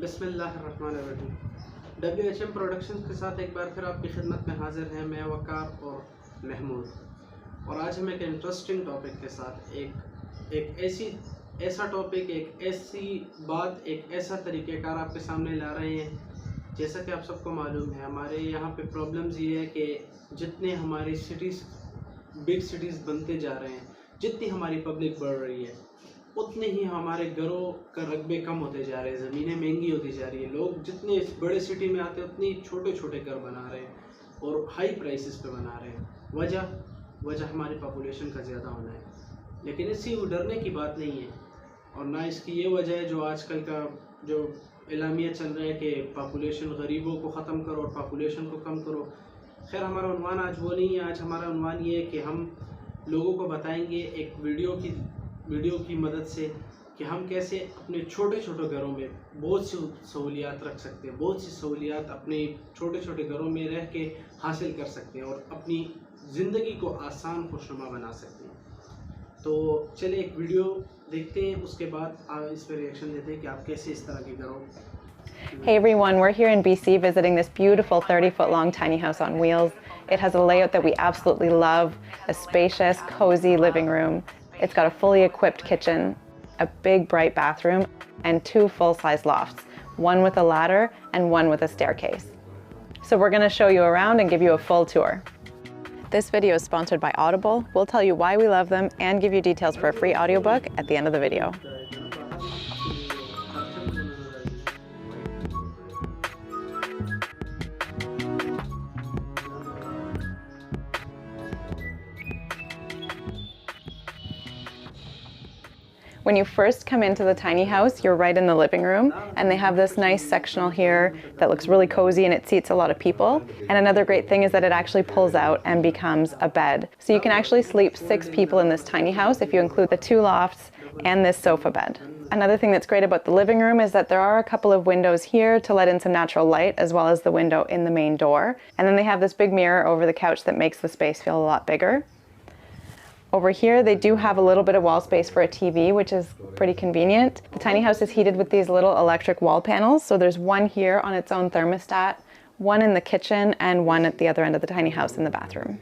बिस्मिल्लाहिर्रहमानिर्रहीम। WHM productions के साथ एक बार फिर आपकी खिदमत में हाजिर हैं मैं वकार और महमूद। और आज हम एक इंटरेस्टिंग टॉपिक के साथ एक ऐसा टॉपिक, एक ऐसी बात, एक ऐसा तरीक़ेकार आपके सामने ला रहे हैं। जैसा कि आप सबको मालूम है, हमारे यहाँ पे प्रॉब्लम्स ये है कि जितने हमारी बिग सिटीज़ बनते जा रहे हैं, जितनी हमारी पब्लिक बढ़ रही है, उतने ही हमारे घरों का रकबे कम होते जा रहे हैं, ज़मीनें महंगी होती जा रही है। लोग जितने बड़े सिटी में आते हैं उतने छोटे छोटे घर बना रहे हैं और हाई प्राइसेस पे बना रहे हैं। वजह हमारी पॉपुलेशन का ज़्यादा होना है। लेकिन इससे वो डरने की बात नहीं है, और ना इसकी ये वजह है जो आजकल का जो एलामिया चल रहा है कि पॉपुलेशन, गरीबों को ख़त्म करो और पॉपुलेशन को कम करो। खैर, हमारा उन्वान आज वो नहीं है। आज हमारा उन्वान ये है कि हम लोगों को बताएंगे एक वीडियो की मदद से कि हम कैसे अपने छोटे छोटे घरों में बहुत सी सहूलियात रख सकते हैं, बहुत सी सहूलियात अपने छोटे छोटे घरों में रह के हासिल कर सकते हैं और अपनी ज़िंदगी को आसान खुशनुमा बना सकते हैं। तो चलिए एक वीडियो देखते हैं, उसके बाद आप इस पर रिएक्शन देते हैं कि आप कैसे इस तरह के घरों। Hey everyone, we're here in BC visiting this beautiful 30-foot long tiny house on wheels. It has a layout that we absolutely love, a spacious, cozy living room. It's got a fully equipped kitchen, a big bright bathroom, and 2 full-size lofts, one with a ladder and one with a staircase. So we're going to show you around and give you a full tour. This video is sponsored by Audible. We'll tell you why we love them and give you details for a free audiobook at the end of the video. When you first come into the tiny house, you're right in the living room, and they have this nice sectional here that looks really cozy and it seats a lot of people. And another great thing is that it actually pulls out and becomes a bed. So you can actually sleep 6 people in this tiny house if you include the 2 lofts and this sofa bed. Another thing that's great about the living room is that there are a couple of windows here to let in some natural light, as well as the window in the main door. And then they have this big mirror over the couch that makes the space feel a lot bigger. Over here, they do have a little bit of wall space for a TV, which is pretty convenient. The tiny house is heated with these little electric wall panels. So there's one here on its own thermostat, one in the kitchen, and one at the other end of the tiny house in the bathroom.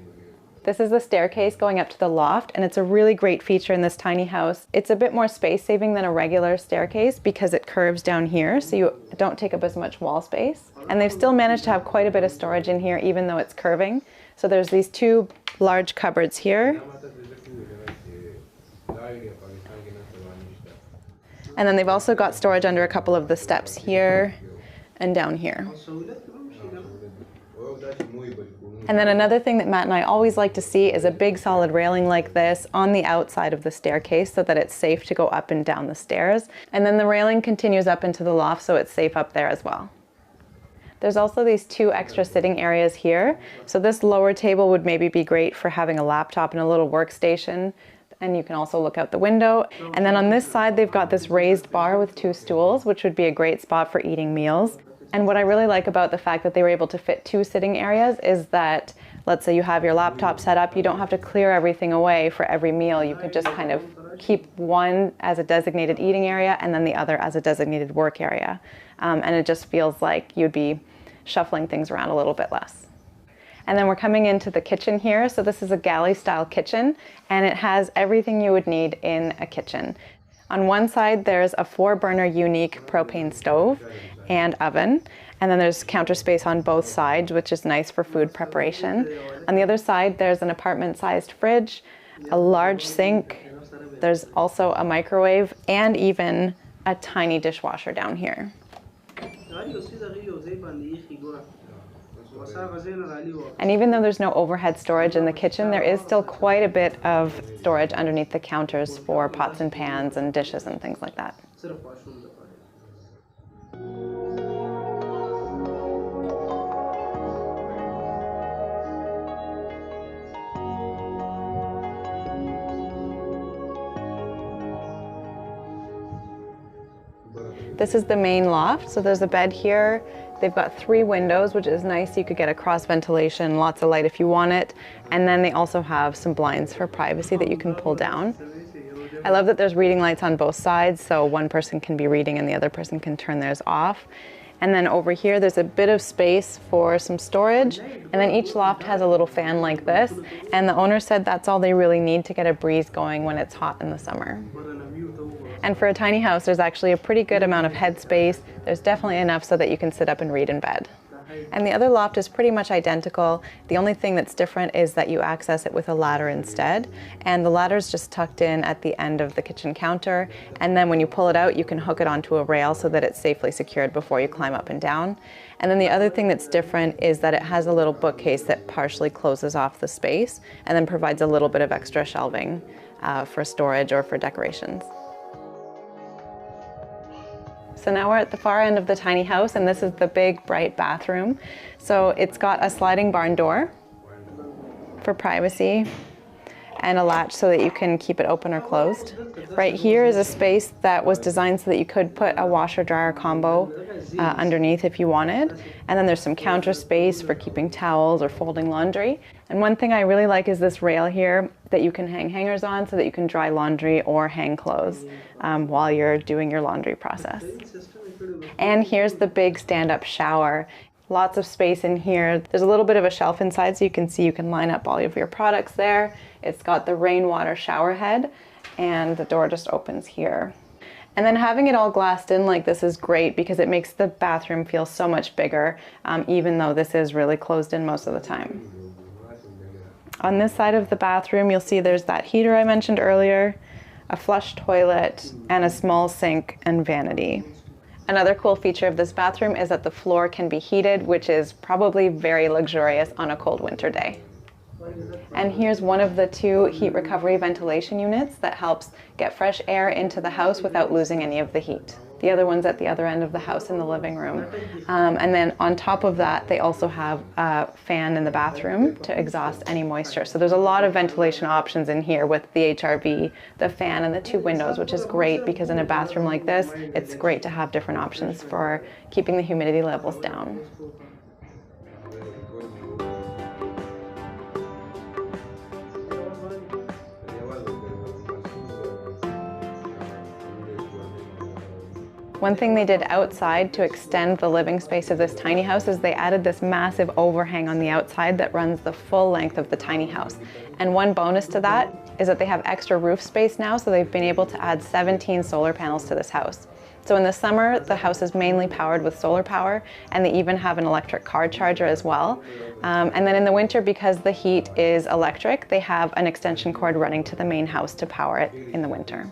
This is the staircase going up to the loft, and it's a really great feature in this tiny house. It's a bit more space-saving than a regular staircase because it curves down here, so you don't take up as much wall space. And they've still managed to have quite a bit of storage in here, even though it's curving. So there's these 2 large cupboards here. And then they've also got storage under a couple of the steps here and down here. And then another thing that Matt and I always like to see is a big solid railing like this on the outside of the staircase so that it's safe to go up and down the stairs. And then the railing continues up into the loft so it's safe up there as well. There's also these 2 extra sitting areas here. So this lower table would maybe be great for having a laptop and a little workstation. And you can also look out the window. And then on this side, they've got this raised bar with 2 stools, which would be a great spot for eating meals. And what I really like about the fact that they were able to fit 2 sitting areas is that, let's say you have your laptop set up, you don't have to clear everything away for every meal. You could just kind of keep one as a designated eating area and then the other as a designated work area. And it just feels like you'd be shuffling things around a little bit less. And then we're coming into the kitchen here. So this is a galley style kitchen, and it has everything you would need in a kitchen. On one side, there's a 4-burner unique propane stove and oven. And then there's counter space on both sides, which is nice for food preparation. On the other side, there's an apartment-sized fridge, a large sink. There's also a microwave and even a tiny dishwasher down here. And even though there's no overhead storage in the kitchen, there is still quite a bit of storage underneath the counters for pots and pans and dishes and things like that. This is the main loft, so there's a bed here. They've got 3 windows, which is nice. You could get a cross ventilation, lots of light if you want it. And then they also have some blinds for privacy that you can pull down. I love that there's reading lights on both sides, so one person can be reading and the other person can turn theirs off. And then over here, there's a bit of space for some storage. And then each loft has a little fan like this. And the owner said that's all they really need to get a breeze going when it's hot in the summer. And for a tiny house, there's actually a pretty good amount of headspace. There's definitely enough so that you can sit up and read in bed. And the other loft is pretty much identical. The only thing that's different is that you access it with a ladder instead. And the ladder's just tucked in at the end of the kitchen counter. And then when you pull it out, you can hook it onto a rail so that it's safely secured before you climb up and down. And then the other thing that's different is that it has a little bookcase that partially closes off the space and then provides a little bit of extra shelving for storage or for decorations. So now we're at the far end of the tiny house, and this is the big, bright bathroom. So it's got a sliding barn door for privacy and a latch so that you can keep it open or closed. Right here is a space that was designed so that you could put a washer-dryer combo underneath if you wanted. And then there's some counter space for keeping towels or folding laundry. And one thing I really like is this rail here that you can hang hangers on so that you can dry laundry or hang clothes while you're doing your laundry process. And here's the big stand-up shower. Lots of space in here. There's a little bit of a shelf inside so you can see you can line up all of your products there. It's got the rainwater shower head and the door just opens here. And then having it all glassed in like this is great because it makes the bathroom feel so much bigger, even though this is really closed in most of the time. On this side of the bathroom, you'll see there's that heater I mentioned earlier, a flush toilet, and a small sink and vanity. Another cool feature of this bathroom is that the floor can be heated, which is probably very luxurious on a cold winter day. And here's one of the 2 heat recovery ventilation units that helps get fresh air into the house without losing any of the heat. The other one's at the other end of the house in the living room. And then on top of that, they also have a fan in the bathroom to exhaust any moisture. So there's a lot of ventilation options in here with the HRV, the fan, and the 2 windows, which is great because in a bathroom like this, it's great to have different options for keeping the humidity levels down. One thing they did outside to extend the living space of this tiny house is they added this massive overhang on the outside that runs the full length of the tiny house. And one bonus to that is that they have extra roof space now, so they've been able to add 17 solar panels to this house. So in the summer, the house is mainly powered with solar power, and they even have an electric car charger as well. And then in the winter, because the heat is electric, they have an extension cord running to the main house to power it in the winter.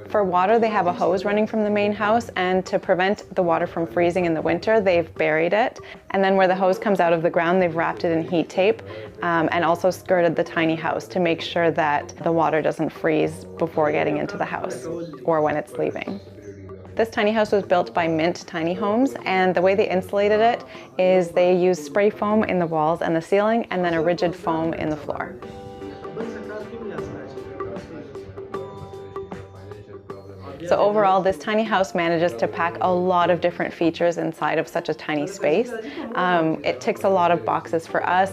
For water, they have a hose running from the main house, and to prevent the water from freezing in the winter, they've buried it. And then where the hose comes out of the ground, they've wrapped it in heat tape and also skirted the tiny house to make sure that the water doesn't freeze before getting into the house or when it's leaving. This tiny house was built by Mint Tiny Homes, and the way they insulated it is they used spray foam in the walls and the ceiling, and then a rigid foam in the floor. So overall, this tiny house manages to pack a lot of different features inside of such a tiny space. It ticks a lot of boxes for us.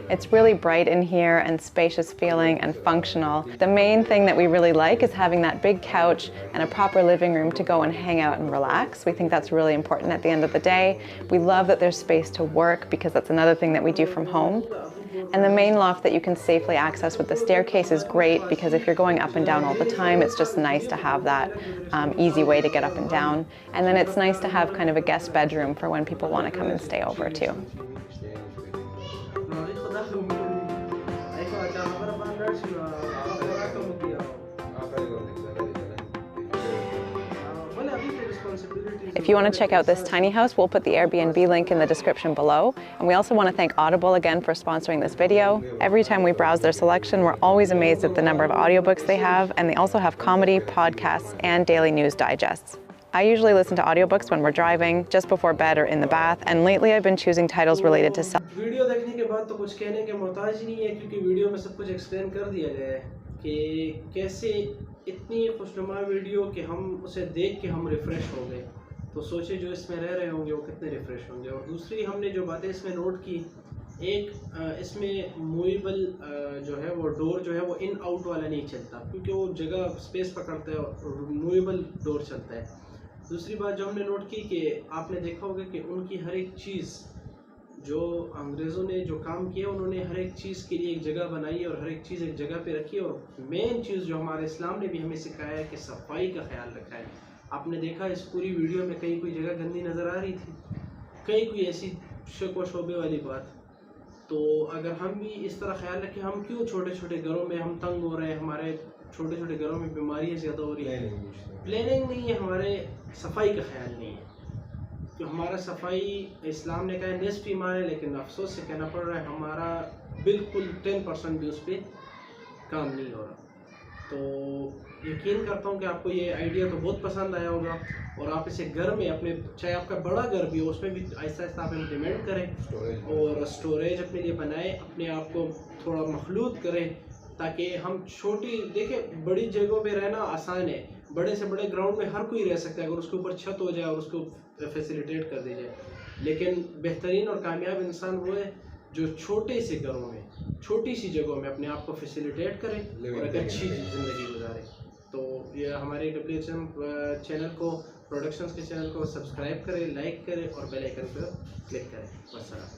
It's really bright in here and spacious feeling and functional. The main thing that we really like is having that big couch and a proper living room to go and hang out and relax. We think that's really important at the end of the day. We love that there's space to work because that's another thing that we do from home. And the main loft that you can safely access with the staircase is great because if you're going up and down all the time, it's just nice to have that easy way to get up and down. And then it's nice to have kind of a guest bedroom for when people want to come and stay over too. If you want to check out this tiny house, we'll put the Airbnb link in the description below. And we also want to thank Audible again for sponsoring this video. Every time we browse their selection, we're always amazed at the number of audiobooks they have, and they also have comedy, podcasts, and daily news digests. I usually listen to audiobooks when we're driving, just before bed or in the bath, and lately I've been choosing titles related to self. Video देखने के बाद तो कुछ कहने के मोहताज नहीं है क्योंकि वीडियो में सब कुछ एक्सप्लेन कर दिया गया है कि कैसे इतनी खुशनुमा वीडियो कि हम उसे देख के हम रिफ्रेश हो गए, तो सोचे जो इसमें रह रहे होंगे वो कितने रिफ्रेश होंगे। और दूसरी हमने जो बातें इसमें नोट की एक इसमें मूवेबल जो है वो डोर जो है वो इन आउट वाला नहीं चलता, क्योंकि वो जगह स्पेस पकड़ता है और मूवेबल डोर चलता है। दूसरी बात जो हमने नोट की कि आपने देखा होगा कि उनकी हर एक चीज़, जो अंग्रेज़ों ने जो काम किया, उन्होंने हर एक चीज़ के लिए एक जगह बनाई और हर एक चीज़ एक जगह पे रखी। और मेन चीज़ जो हमारे इस्लाम ने भी हमें सिखाया है कि सफाई का ख्याल रखा है। आपने देखा इस पूरी वीडियो में कहीं कोई जगह गंदी नज़र आ रही थी, कहीं कोई ऐसी शक व शोबे वाली बात। तो अगर हम भी इस तरह ख्याल रखें, हम क्यों छोटे छोटे घरों में हम तंग हो रहे हैं, हमारे छोटे छोटे घरों में बीमारियाँ ज़्यादा हो रही हैं, प्लानिंग नहीं है, हमारे सफाई का ख्याल नहीं है। तो हमारा सफाई, इस्लाम ने कहा है निस्फ ईमान है, लेकिन अफसोस से कहना पड़ रहा है हमारा बिल्कुल 10% भी उस पर काम नहीं हो रहा। तो यकीन करता हूँ कि आपको ये आइडिया तो बहुत पसंद आया होगा और आप इसे घर में अपने, चाहे आपका बड़ा घर भी हो, उसमें भी आहिस्ता आहिस्ता आप इम्प्लीमेंट करें और स्टोरेज अपने लिए बनाएं, अपने आप को थोड़ा मखलूत करें, ताकि हम छोटी, देखें बड़ी जगहों पे रहना आसान है, बड़े से बड़े ग्राउंड में हर कोई रह सकता है अगर उसके ऊपर छत हो जाए और उसको फैसिलिटेट कर दी जाए। लेकिन बेहतरीन और कामयाब इंसान वो है जो छोटे से घरों में, छोटी सी जगहों में अपने आप को फैसिलिटेट करें और एक अच्छी ज़िंदगी गुजारें। तो ये हमारे WHM चैनल को, प्रोडक्शंस के चैनल को सब्सक्राइब करें, लाइक करें और बेल आइकन पर क्लिक करें। वस्सलाम।